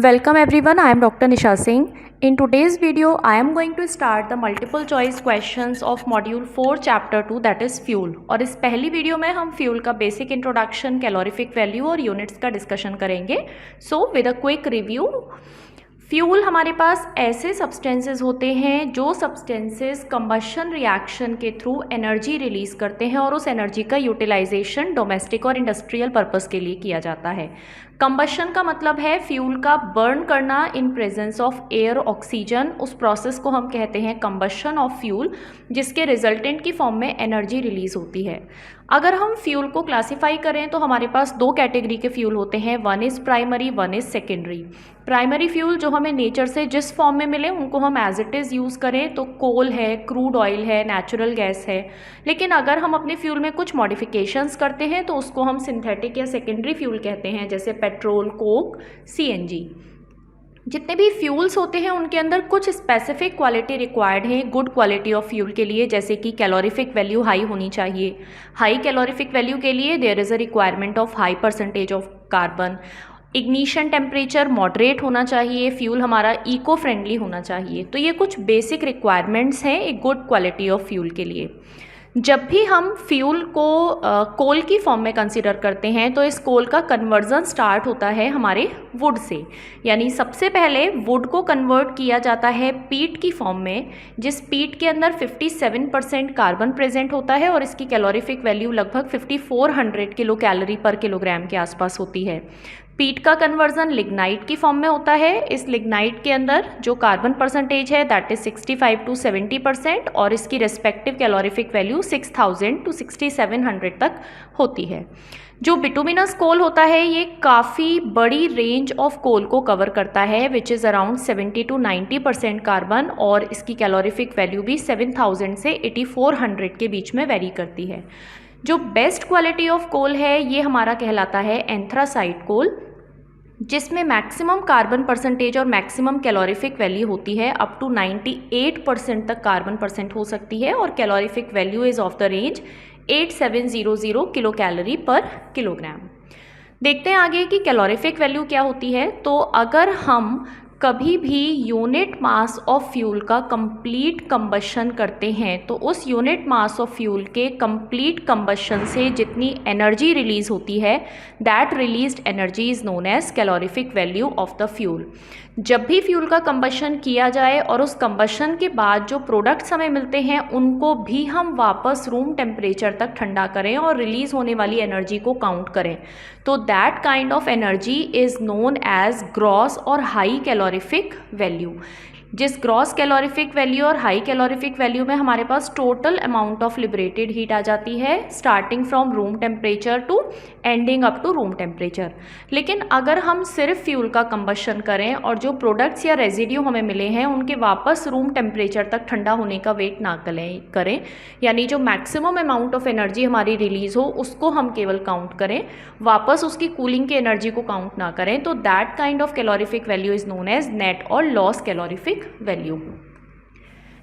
Welcome everyone, I am Dr. Nisha Singh. In today's video, I am going to start the multiple choice questions of module 4 chapter 2 that is fuel. और इस पहली video में हम fuel का basic introduction, calorific value और units का discussion करेंगे. So with a quick review, fuel हमारे पास ऐसे सब्सटेंसेस होते हैं जो सब्सटेंसेस कंबशन रिएक्शन के थ्रू एनर्जी रिलीज करते हैं और उस एनर्जी का यूटिलाइजेशन डोमेस्टिक और इंडस्ट्रियल पर्पस के लिए किया जाता है. कंबशन का मतलब है फ्यूल का बर्न करना इन प्रेजेंस ऑफ एयर ऑक्सीजन. उस प्रोसेस को हम कहते हैं कंबशन ऑफ फ्यूल, जिसके रिजल्टेंट की फॉर्म में एनर्जी रिलीज होती है. अगर हम फ्यूल को क्लासीफाई करें तो हमारे पास दो कैटेगरी के फ्यूल होते हैं, one is primary, one is secondary. Primary fuel जो हमें नेचर से जिस फॉर्म में मिले उनको हम एज इट इज़ यूज़ करें तो कोल है, क्रूड ऑयल है, नेचुरल गैस है. लेकिन अगर हम अपने फ्यूल में कुछ मॉडिफिकेशंस करते हैं तो उसको हम सिंथेटिक या सेकेंडरी फ्यूल कहते हैं, जैसे पेट्रोल, कोक, सीएनजी. जितने भी फ्यूल्स होते हैं उनके अंदर कुछ स्पेसिफिक क्वालिटी रिक्वायर्ड है गुड क्वालिटी ऑफ फ्यूल के लिए, जैसे कि कैलोरीफिक वैल्यू हाई होनी चाहिए. हाई कैलोरीफिक वैल्यू के लिए there is a requirement of high percentage of carbon. Ignition temperature moderate होना चाहिए. फ्यूल हमारा इको फ्रेंडली होना चाहिए. तो ये कुछ बेसिक रिक्वायरमेंट्स हैं एक गुड क्वालिटी ऑफ फ्यूल के लिए. जब भी हम फ्यूल को कोल की फॉर्म में कंसीडर करते हैं तो इस कोल का कन्वर्जन स्टार्ट होता है हमारे वुड से. यानी सबसे पहले वुड को कन्वर्ट किया जाता है पीट की फॉर्म में, जिस पीट के अंदर 57% कार्बन प्रेजेंट होता है और इसकी कैलोरीफिक वैल्यू लगभग 5400 किलो कैलोरी पर किलोग्राम के आसपास होती है. पीट का कन्वर्जन लिग्नाइट की फॉर्म में होता है. इस लिग्नाइट के अंदर जो कार्बन परसेंटेज है दैट इज 65 to 70% और इसकी रेस्पेक्टिव कैलोरीफिक वैल्यू 6000 to 6700 तक होती है. जो बिटुमिनस कोल होता है ये काफ़ी बड़ी रेंज ऑफ कोल को कवर करता है which is around 70 to 90% carbon, और इसकी कैलोरीफिक वैल्यू भी 7000 से 8400 के बीच में वेरी करती है. जो बेस्ट क्वालिटी ऑफ कोल है ये हमारा कहलाता है एंथ्रासाइट कोल, जिसमें मैक्सिमम कार्बन परसेंटेज और मैक्सिमम कैलोरीफिक वैल्यू होती है अप टू 98% तक कार्बन परसेंट हो सकती है और calorific value is of the range 8700 kilo calorie per kilogram. देखते हैं आगे कि कैलोरीफिक वैल्यू क्या होती है. तो अगर हम कभी भी यूनिट मास ऑफ फ्यूल का कंप्लीट कंबशन करते हैं तो उस यूनिट मास ऑफ फ्यूल के कंप्लीट कंबशन से जितनी एनर्जी रिलीज होती है that released energy is known as calorific value of the fuel. जब भी फ्यूल का कंबशन किया जाए और उस कंबशन के बाद जो प्रोडक्ट्स हमें मिलते हैं उनको भी हम वापस रूम टेम्परेचर तक ठंडा करें और रिलीज़ होने वाली एनर्जी को काउंट करें तो that kind of energy is known as gross और हाई कैलोरीफिक वैल्यू. जिस ग्रॉस कैलोरीफिक वैल्यू और हाई कैलोरीफिक वैल्यू में हमारे पास total amount of liberated heat आ जाती है starting from room temperature to ending up to room temperature. लेकिन अगर हम सिर्फ फ्यूल का कंबशन करें और जो प्रोडक्ट्स या रेजिड्यू हमें मिले हैं उनके वापस रूम टेम्परेचर तक ठंडा होने का वेट ना करें, यानी जो मैक्सिमम अमाउंट ऑफ एनर्जी हमारी रिलीज हो उसको हम केवल काउंट करें, वापस उसकी कूलिंग की एनर्जी को काउंट ना करें, तो that kind of calorific value is known as net और लॉस कैलोरीफिक वैल्यू.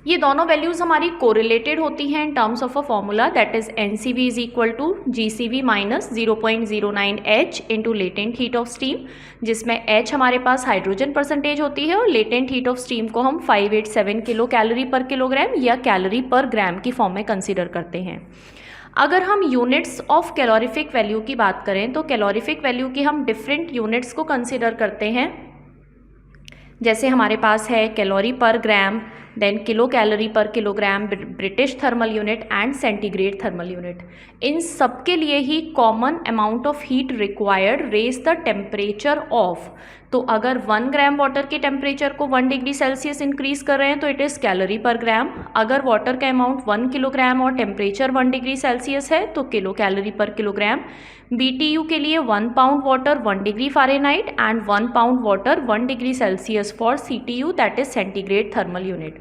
ये दोनों वैल्यूज हमारी कोरिलेटेड होती हैं in terms of a formula that is NCV is equal to GCV minus 0.09 H into latent heat of steam, जिसमें H हमारे पास hydrogen percentage होती है और लेटेंट हीट ऑफ स्टीम को हम 587 किलो कैलोरी पर किलोग्राम या कैलोरी पर ग्राम की form में कंसिडर करते हैं. अगर हम यूनिट्स ऑफ कैलोरीफिक वैल्यू की बात करें तो कैलोरीफिक वैल्यू की हम डिफरेंट यूनिट्स को कंसिडर करते हैं, जैसे हमारे पास है calorie per gram, then kilo calorie per kilogram, British thermal unit and centigrade thermal unit. इन सब के लिए ही common amount of heat required raise the temperature of. तो अगर 1 ग्राम वाटर के टेम्परेचर को 1 डिग्री सेल्सियस इंक्रीज कर रहे हैं तो इट इज़ कैलोरी पर ग्राम. अगर वाटर का अमाउंट 1 किलोग्राम और टेम्परेचर 1 डिग्री सेल्सियस है तो kilo calorie per kilogram. BTU के लिए 1 pound water 1 degree Fahrenheit and 1 pound water 1 degree Celsius for CTU that is centigrade thermal unit.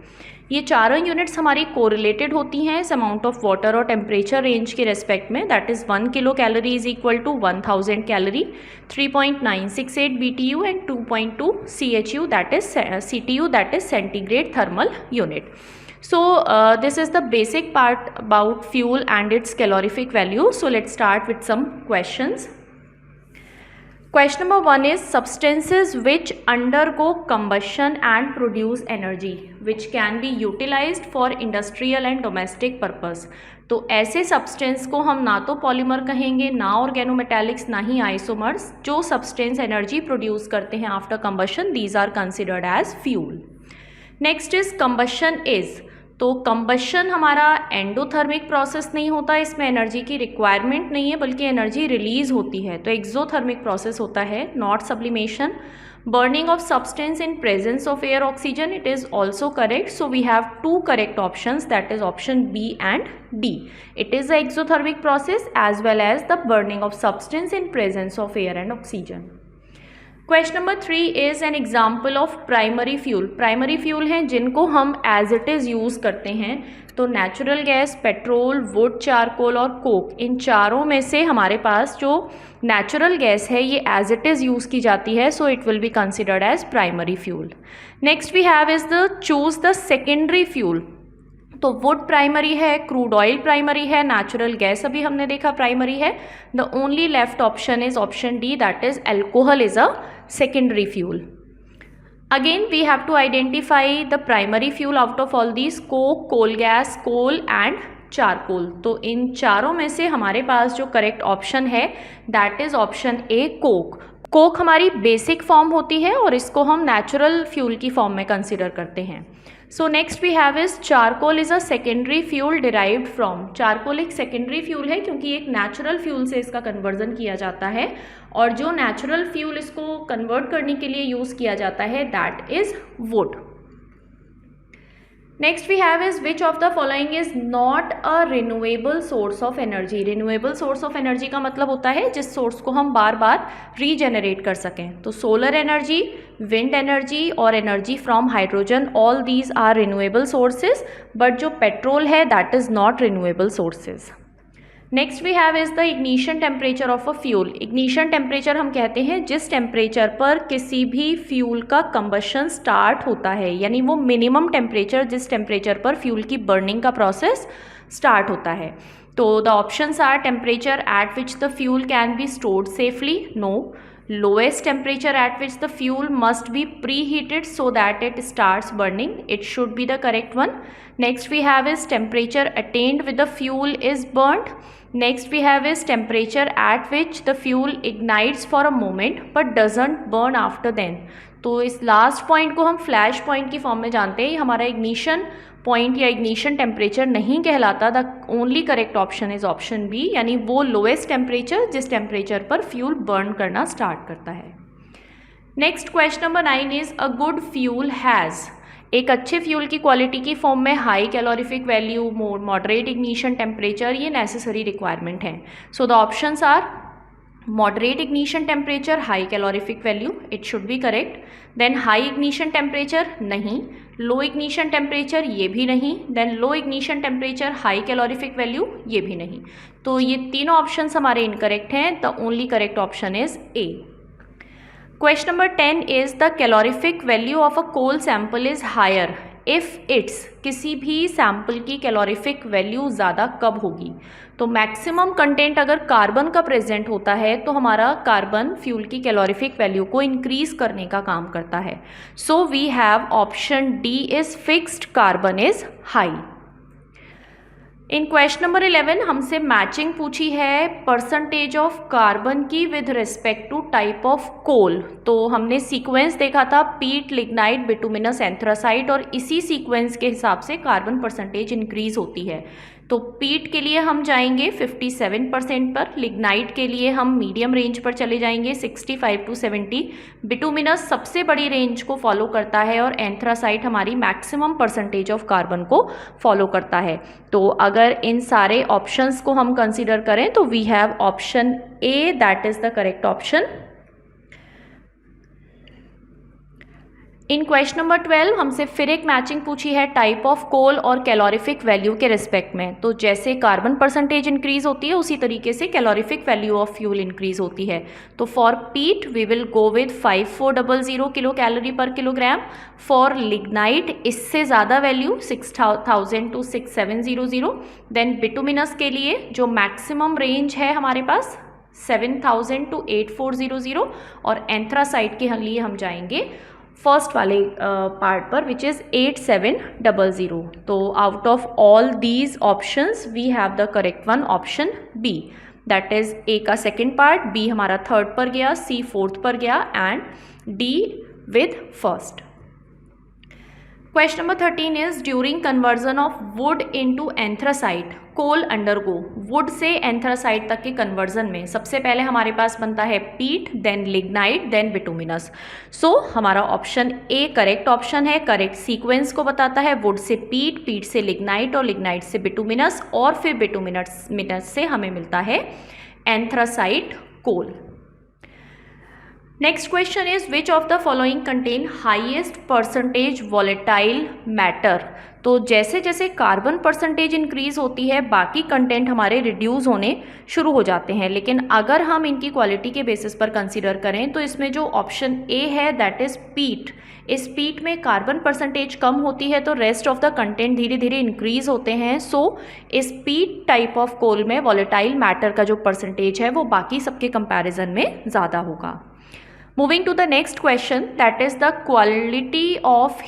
ये चारों units हमारी कोरिलेटेड होती हैं इस अमाउंट ऑफ वाटर और टेम्परेचर रेंज के रेस्पेक्ट में, that is 1 kilo calorie is equal to 1000 calorie, 3.968 BTU and 2.2 CHU that is CTU that is centigrade thermal unit. So this is the basic part about fuel and its calorific value. So let's start with some questions. Question number 1 is substances which undergo combustion and produce energy which can be utilized for industrial and domestic purpose. तो ऐसे substance को हम ना तो polymer कहेंगे, ना organometallics, ना ही आइसोमर्स, जो सब्सटेंस एनर्जी प्रोड्यूस करते हैं after combustion, these are considered as fuel. Next is combustion is. तो कंबशन हमारा एंडोथर्मिक प्रोसेस नहीं होता, इसमें एनर्जी की रिक्वायरमेंट नहीं है बल्कि एनर्जी रिलीज होती है. तो एक्सोथर्मिक प्रोसेस होता है, not sublimation. Burning of substance in presence of air oxygen, it is also correct. So we have two correct options, that is option B and D. It is a exothermic process as well as the burning of substance in presence of air and oxygen. Question number 3 is an example of primary fuel. Primary fuel हैं जिनको हम as it is use करते हैं. तो natural gas, petrol, would, charcoal और Coke, इन चारों में से हमारे पास जो नेचुरल गैस है ये एज इट इज़ यूज़ की जाती है. So it will be considered as primary fuel. Next we have is the choose the secondary fuel. तो वुड प्राइमरी है, क्रूड ऑयल प्राइमरी है, नेचुरल गैस अभी हमने देखा प्राइमरी है. The only left option is option D, that is alcohol is a secondary fuel. Again we have to identify the primary fuel out of all these: coke, coal gas, coal and charcoal. तो इन चारों में से हमारे पास जो correct option है that is option A, coke. Coke हमारी basic form होती है और इसको हम नेचुरल फ्यूल की फॉर्म में कंसिडर करते हैं. So next we have is charcoal is a secondary fuel derived from. Charcoal एक सेकेंडरी फ्यूल है क्योंकि एक नेचुरल फ्यूल से इसका कन्वर्जन किया जाता है और जो नेचुरल फ्यूल इसको कन्वर्ट करने के लिए यूज़ किया जाता है that is wood. Next we have is which of the following is not a renewable source of energy. Renewable source of energy का मतलब होता है जिस सोर्स को हम बार बार रीजेनरेट कर सकें. तो सोलर एनर्जी, विंड एनर्जी और energy from hydrogen, all these are renewable sources, but जो पेट्रोल है that is not renewable sources. Next we have is the ignition temperature of a fuel. Ignition temperature हम कहते हैं जिस temperature पर किसी भी फ्यूल का कंबशन स्टार्ट होता है, यानी वो मिनिमम टेम्परेचर जिस टेम्परेचर पर फ्यूल की बर्निंग का प्रोसेस स्टार्ट होता है. तो the options are temperature at which the fuel can be stored safely, no. Lowest temperature at which the fuel must be preheated so that it starts burning, it should be the correct one. Next we have is temperature attained with the fuel is burnt. Next we have is temperature at which the fuel ignites for a moment but doesn't burn after then. तो इस last point को हम flash point की form में जानते हैं. हमारा ignition point या इग्निशन टेम्परेचर नहीं कहलाता. The only correct option is option B, यानी वो लोएस्ट टेम्परेचर जिस टेम्परेचर पर फ्यूल बर्न करना स्टार्ट करता है. Next question number 9 is a good fuel has. एक अच्छे फ्यूल की क्वालिटी की फॉर्म में high calorific value, moderate ignition temperature, ये नेसेसरी रिक्वायरमेंट है. So the options are moderate ignition temperature, high calorific value, it should be correct. Then high ignition temperature नहीं, low ignition temperature ये भी नहीं, then low ignition temperature, high calorific value ये भी नहीं. तो ये तीनों ऑप्शंस हमारे इनकरेक्ट हैं. The only correct option is A. Question number 10 is the calorific value of a coal sample is higher if it's. किसी भी सैम्पल की कैलोरीफिक वैल्यू ज़्यादा कब होगी. तो मैक्सिमम कंटेंट अगर कार्बन का प्रेजेंट होता है तो हमारा कार्बन फ्यूल की कैलोरीफिक वैल्यू को इंक्रीज करने का काम करता है. So we have option D is fixed, carbon is high. In question number 11 हमसे मैचिंग पूछी है परसेंटेज ऑफ कार्बन की with respect to type of coal. तो हमने सीक्वेंस देखा था पीट, लिग्नाइट, बिटुमिनस, एंथ्रासाइट, और इसी सीक्वेंस के हिसाब से कार्बन परसेंटेज इंक्रीज होती है. तो पीट के लिए हम जाएंगे 57% पर, लिग्नाइट के लिए हम मीडियम रेंज पर चले जाएंगे 65 to 70, बिटुमिनस सबसे बड़ी रेंज को फॉलो करता है और एंथ्रासाइट हमारी मैक्सिमम परसेंटेज ऑफ कार्बन को फॉलो करता है. तो अगर इन सारे ऑप्शंस को हम कंसीडर करें तो we have option A, that is the correct option. In question number 12 हमसे फिर एक मैचिंग पूछी है टाइप ऑफ कोल और कैलोरीफिक वैल्यू के रिस्पेक्ट में. तो जैसे कार्बन परसेंटेज इंक्रीज होती है उसी तरीके से calorific value of fuel increase होती है. तो for peat we will go with 5400 kilo calorie per kilogram. For lignite इससे ज़्यादा वैल्यू 6000 to 6700. देन बिटुमिनस के लिए जो मैक्सिमम रेंज है हमारे पास 7000 to 8400 और एंथ्रासाइट के लिए हम जाएंगे फर्स्ट वाले पार्ट पर विच इज़ 8700. तो out of all these options we have the correct one option B, that is A का सेकेंड पार्ट, बी हमारा थर्ड पर गया, सी फोर्थ पर गया and D with first. Question number 13 is during conversion of wood into anthracite, coal undergo. wood से anthracite तक के conversion में सबसे पहले हमारे पास बनता है peat, then lignite, then bituminous. So हमारा ऑप्शन ए करेक्ट ऑप्शन है. करेक्ट सीक्वेंस को बताता है wood से peat, peat से lignite और lignite से bituminous और फिर bituminous से हमें मिलता है anthracite coal. Next question is which of the following contain highest percentage volatile matter. तो जैसे जैसे कार्बन परसेंटेज इंक्रीज होती है बाकी कंटेंट हमारे रिड्यूस होने शुरू हो जाते हैं, लेकिन अगर हम इनकी क्वालिटी के बेसिस पर कंसीडर करें तो इसमें जो ऑप्शन ए है दैट इज पीट, इस पीट में कार्बन परसेंटेज कम होती है तो रेस्ट ऑफ द कंटेंट धीरे धीरे इंक्रीज होते हैं. सो इस पीट टाइप ऑफ कोल में वॉलेटाइल मैटर का जो परसेंटेज है वो बाकी सबके कंपैरिजन में ज़्यादा होगा. Moving to the next question, that is the quantity of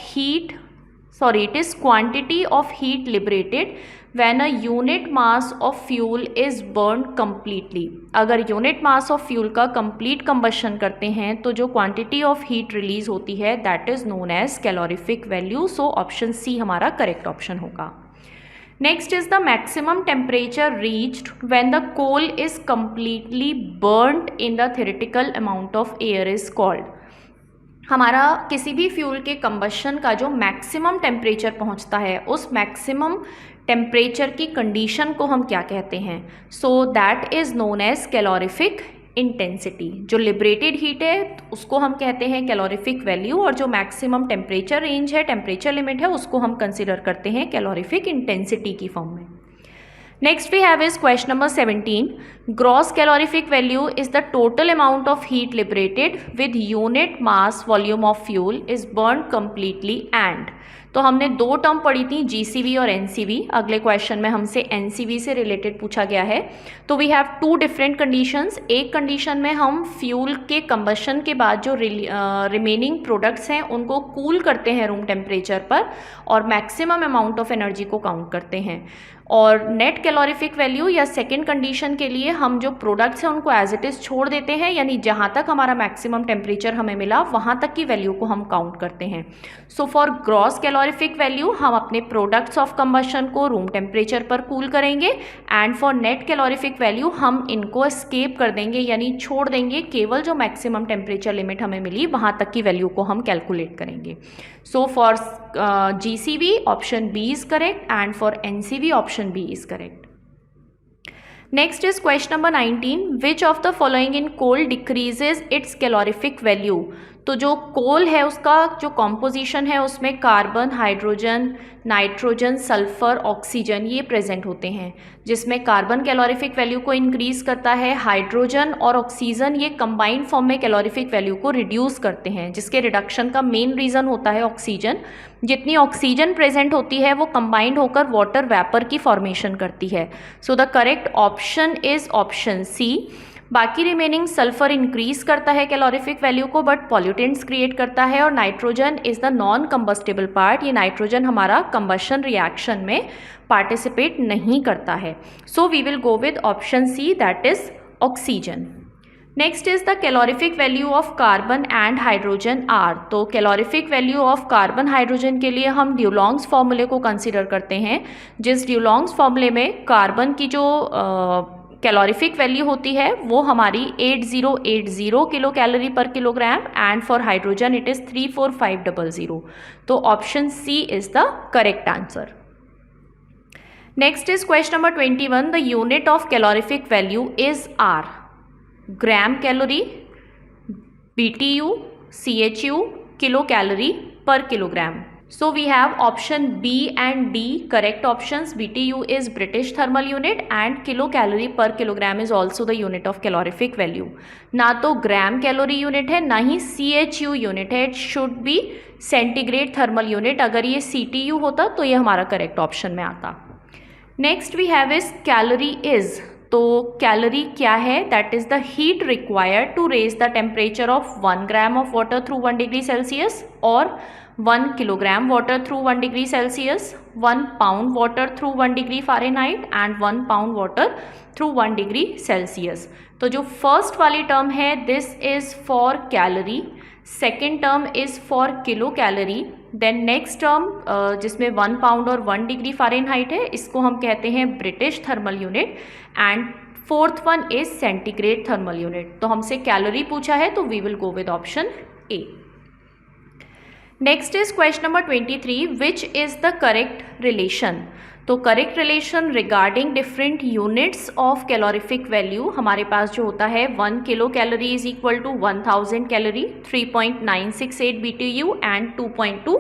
heat liberated when a unit mass of fuel is burned completely. अगर यूनिट मास ऑफ फ्यूल का कंप्लीट कंबशन करते हैं तो जो क्वांटिटी ऑफ हीट रिलीज होती है that is known as calorific value. So option C हमारा correct option होगा. Next is the maximum temperature reached when the coal is completely burnt in the theoretical amount of air is called. हमारा किसी भी fuel के combustion का जो maximum temperature पहुंचता है उस मैक्सिमम टेम्परेचर की कंडीशन को हम क्या कहते हैं. So that is known as calorific intensity. जो लिबरेटेड हीट है उसको हम कहते हैं कैलोरीफिक वैल्यू और जो मैक्सिमम टेम्परेचर रेंज है, टेम्परेचर लिमिट है, उसको हम कंसिडर करते हैं कैलोरीफिक इंटेंसिटी की फॉर्म में. Next we have is question number 17. Gross calorific value is the total amount of heat liberated with unit mass volume of fuel is burn completely and. तो हमने दो टर्म पढ़ी थी GCV और NCV. अगले question में हमसे एनसीवी से रिलेटेड पूछा गया है. तो we have two different conditions. एक कंडीशन में हम फ्यूल के कंबशन के बाद जो रिमेनिंग प्रोडक्ट्स हैं उनको कूल करते हैं रूम टेम्परेचर पर और मैक्सिमम अमाउंट ऑफ एनर्जी को काउंट करते हैं. और नेट कैलोरीफिक वैल्यू या सेकेंड कंडीशन के लिए हम जो प्रोडक्ट्स हैं उनको एज इट इज़ छोड़ देते हैं, यानी जहाँ तक हमारा मैक्सिमम टेम्परेचर हमें मिला वहाँ तक की वैल्यू को हम काउंट करते हैं. So for gross calorific value हम अपने प्रोडक्ट्स ऑफ कंबशन को रूम टेम्परेचर पर कूल करेंगे and for net calorific value हम इनको स्केप कर देंगे यानी छोड़ देंगे, केवल जो मैक्सिमम टेम्परेचर लिमिट हमें मिली वहाँ तक की वैल्यू को हम कैलकुलेट करेंगे. So for GCV option B is correct and for NCV option B is correct. Next is question number 19. Which of the following in coal decreases its calorific value? तो जो कोल है उसका जो कॉम्पोजिशन है उसमें carbon, hydrogen, nitrogen, sulphur, oxygen ये present होते हैं, जिसमें कार्बन कैलोरीफिक वैल्यू को इंक्रीज करता है, हाइड्रोजन और ऑक्सीजन ये कंबाइंड फॉर्म में कैलोरीफिक वैल्यू को रिड्यूस करते हैं, जिसके रिडक्शन का मेन रीज़न होता है ऑक्सीजन. जितनी ऑक्सीजन प्रेजेंट होती है वो कंबाइंड होकर वाटर वेपर की फॉर्मेशन करती है. So the correct option is option C. बाकी रिमेनिंग सल्फर इंक्रीज करता है कैलोरीफिक वैल्यू को बट पॉल्यूटेंट्स क्रिएट करता है और nitrogen is the non combustible part. ये नाइट्रोजन हमारा कंबशन रिएक्शन में पार्टिसिपेट नहीं करता है. So we will go with option C that is oxygen. Next is the calorific value of carbon and hydrogen are. तो calorific value of carbon hydrogen के लिए हम ड्यूलॉन्ग्स फॉर्मूले को कंसिडर करते हैं, जिस ड्यूलॉन्ग्स फॉर्मूले में कार्बन की जो कैलोरीफिक वैल्यू होती है वो हमारी 8080 kilo calorie per kilogram and for hydrogen it is 34500. तो option C is the correct answer. Next is question number 21. The unit of calorific value is are. Gram calorie, BTU, CHU, kilo calorie per kilogram. So we have option B and D correct options. BTU is British thermal unit and kilocalorie per kilogram is also the unit of calorific value. ना तो ग्राम calorie unit है ना ही CHU unit है. It should be centigrade thermal unit. अगर ये CTU होता तो ये हमारा करेक्ट ऑप्शन में आता. Next we have is calorie is. तो कैलोरी क्या है, that is the heat required to raise the temperature of 1 gram of water through 1 degree Celsius और 1 kilogram water through 1 degree Celsius, 1 pound water through 1 degree Fahrenheit and 1 pound water through 1 degree Celsius. तो जो first वाली term है this is for calorie, second term is for kilo calorie, then next term जिसमें 1 pound और 1 degree Fahrenheit है इसको हम कहते हैं British thermal unit and fourth one is centigrade thermal unit. तो हमसे कैलोरी पूछा है तो we will go with option A. Next is question number 23, which is the correct relation. तो correct relation regarding different units of calorific value हमारे पास जो होता है 1 kilo calorie is equal to 1000 calorie, 3.968 BTU and 2.2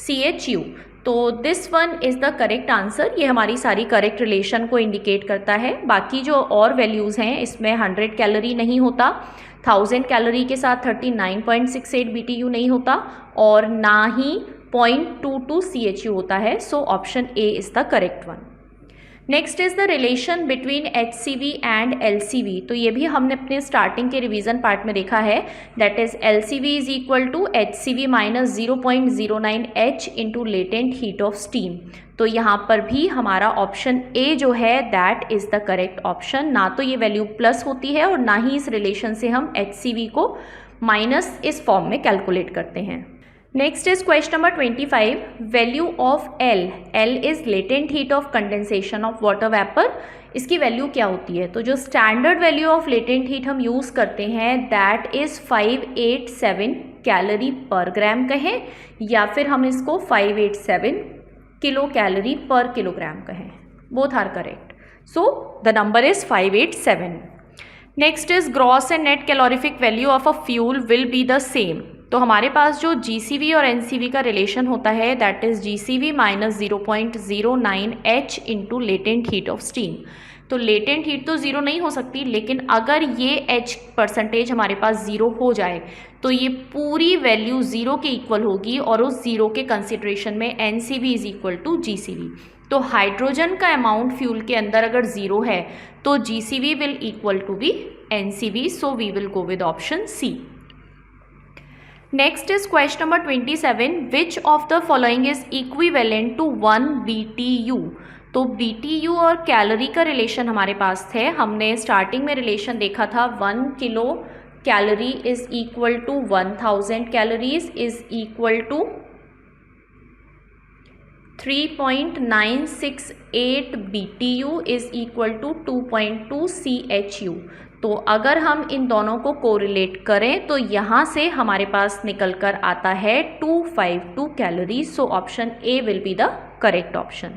CHU। तो this one is the correct answer. ये हमारी सारी करेक्ट रिलेशन को इंडिकेट करता है। बाकी जो और वैल्यूज़ हैं इसमें 100 कैलोरी नहीं होता, 1000 कैलोरी के साथ 39.68 BTU नहीं होता और ना ही 0.22 CHU होता है। So option A is the correct one. Next is the relation between HCV and LCV। तो ये भी हमने अपने स्टार्टिंग के रिवीजन पार्ट में देखा है, that is LCV is equal to HCV minus 0.09 H into latent heat of steam. तो यहाँ पर भी हमारा ऑप्शन ए जो है that is the correct option. ना तो ये वैल्यू प्लस होती है और ना ही इस रिलेशन से हम HCV को माइनस इस फॉर्म में कैलकुलेट करते हैं। Next is question number 25, value of L। L is latent heat of condensation of water vapour. इसकी वैल्यू क्या होती है? तो जो standard value of latent heat हम यूज़ करते हैं दैट इज़ 587 कैलोरी पर ग्राम कहें या फिर हम इसको 587 किलो कैलोरी पर किलोग्राम कहें, both are correct. So the number is 587। Next is gross and net calorific value of a fuel will be the same. तो हमारे पास जो GCV और NCV का रिलेशन होता है that is GCV minus 0.09 H into latent heat of steam. तो latent heat तो ज़ीरो नहीं हो सकती, लेकिन अगर ये H परसेंटेज हमारे पास ज़ीरो हो जाए तो ये पूरी वैल्यू ज़ीरो के इक्वल होगी और उस ज़ीरो के कंसिडरेशन में NCV is equal to GCV। तो हाइड्रोजन का अमाउंट फ्यूल के अंदर अगर ज़ीरो है तो GCV will equal to be NCV। So we will go with option C. Next is question number 27, which of the following is equivalent to 1 BTU। तो BTU और calorie का relation हमारे पास थे। हमने स्टार्टिंग में रिलेशन देखा था 1 kilo calorie is equal to 1000 calories is equal to 3.968 BTU is equal to 2.2 CHU। तो अगर हम इन दोनों को कोरिलेट करें तो यहाँ से हमारे पास निकल कर आता है 252 calorie. So option A will be the correct option.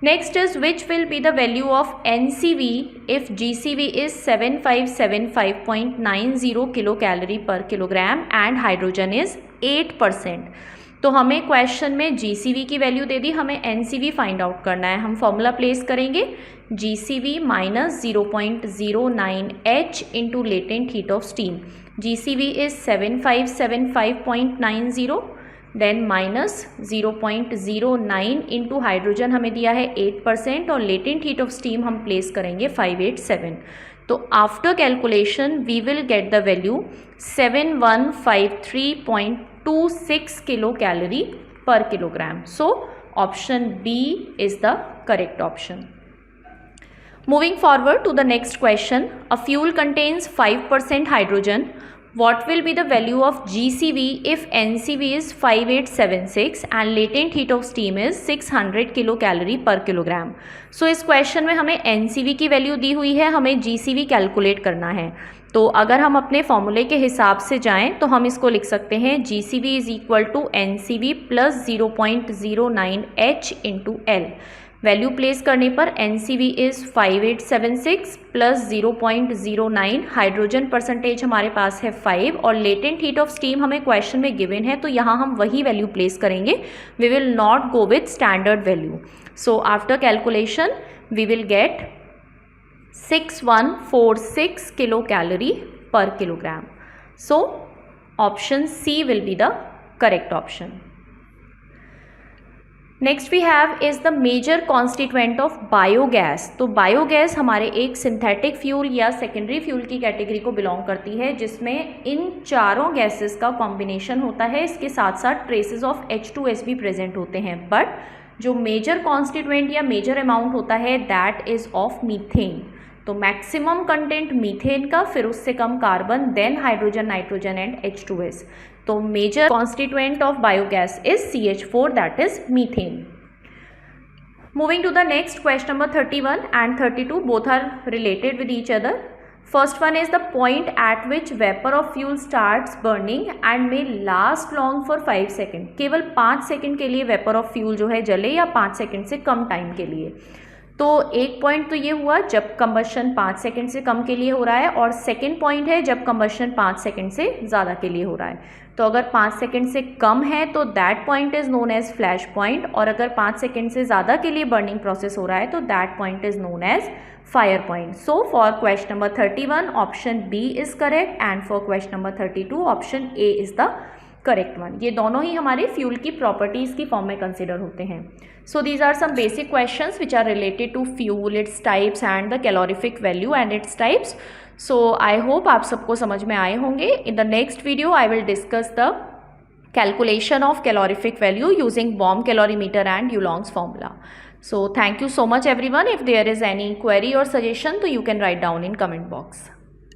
Next is which will be the value of NCV if GCV is 7575.90 kilo calorie per kilogram and hydrogen is 8%। तो हमें क्वेश्चन में GCV की वैल्यू दे दी, हमें NCV find out करना है। हम formula place करेंगे GCV minus 0.09 H into latent heat of steam. GCV is 7575.90 then minus 0.09 into hydrogen हमें दिया है 8% और लेटेंट हीट ऑफ स्टीम हम प्लेस करेंगे 587। तो after calculation we will get the value 7153.26 kilo calorie per kilogram. So option B is the correct option. Moving forward to the next question, a fuel contains 5% hydrogen. What will be the value of GCV if NCV is 5876 and latent heat of steam is 600 kilocalorie per kilogram? So इस question में हमें NCV की value दी हुई है, हमें GCV calculate करना है। तो अगर हम अपने फॉर्मूले के हिसाब से जाएं तो हम इसको लिख सकते हैं GCV is equal to NCV plus 0.09 H into L। Value place करने पर NCV is 5876 plus 0.09, hydrogen percentage हमारे पास है 5 और लेटेंट हीट ऑफ स्टीम हमें क्वेश्चन में गिवन है तो यहाँ हम वही वैल्यू प्लेस करेंगे। We will not go with standard value. So after calculation we will get 6146 kilo calorie per kilogram. So option C will be the correct option. Next we have is the major constituent of biogas. तो biogas हमारे एक synthetic fuel या secondary fuel की category को belong करती है, जिसमें इन चारों गैसेस का कॉम्बिनेशन होता है। इसके साथ साथ ट्रेसेस ऑफ H2S भी प्रेजेंट होते हैं, बट जो मेजर कॉन्स्टिट्यूएंट या मेजर अमाउंट होता है दैट इज़ ऑफ मीथेन। तो मैक्सिमम कंटेंट मीथेन का, फिर उससे कम carbon, then hydrogen, nitrogen and H2S। तो major constituent of biogas is CH4, that is methane. Moving to the next, question number 31 and 32 both are related with each other. First one is the point at which vapor of fuel starts burning and may last long for 5 second. केवल 5 second के लिए vapour of fuel जो है जले, या 5 second से कम time के लिए। तो एक पॉइंट तो ये हुआ जब कंबशन 5 सेकेंड से कम के लिए हो रहा है, और सेकेंड पॉइंट है जब कंबशन 5 सेकेंड से ज़्यादा के लिए हो रहा है। तो अगर 5 सेकेंड से कम है तो that point is known as flash point, और अगर 5 सेकेंड से ज़्यादा के लिए बर्निंग प्रोसेस हो रहा है तो that point is known as fire point. So for question number 31 option B is correct, and for question number 32 option A is the correct one. ये दोनों ही हमारे फ्यूल की प्रॉपर्टीज़ की फॉर्म में कंसिडर होते हैं। So these are some basic questions which are related to fuel, its types and the calorific value and its types. So I hope आप सबको समझ में आए होंगे। In the next video I will discuss the calculation of calorific value using Bohm calorimeter and Youlong's formula. So thank you so much everyone. If there is any query or suggestion, so you can write down in comment box.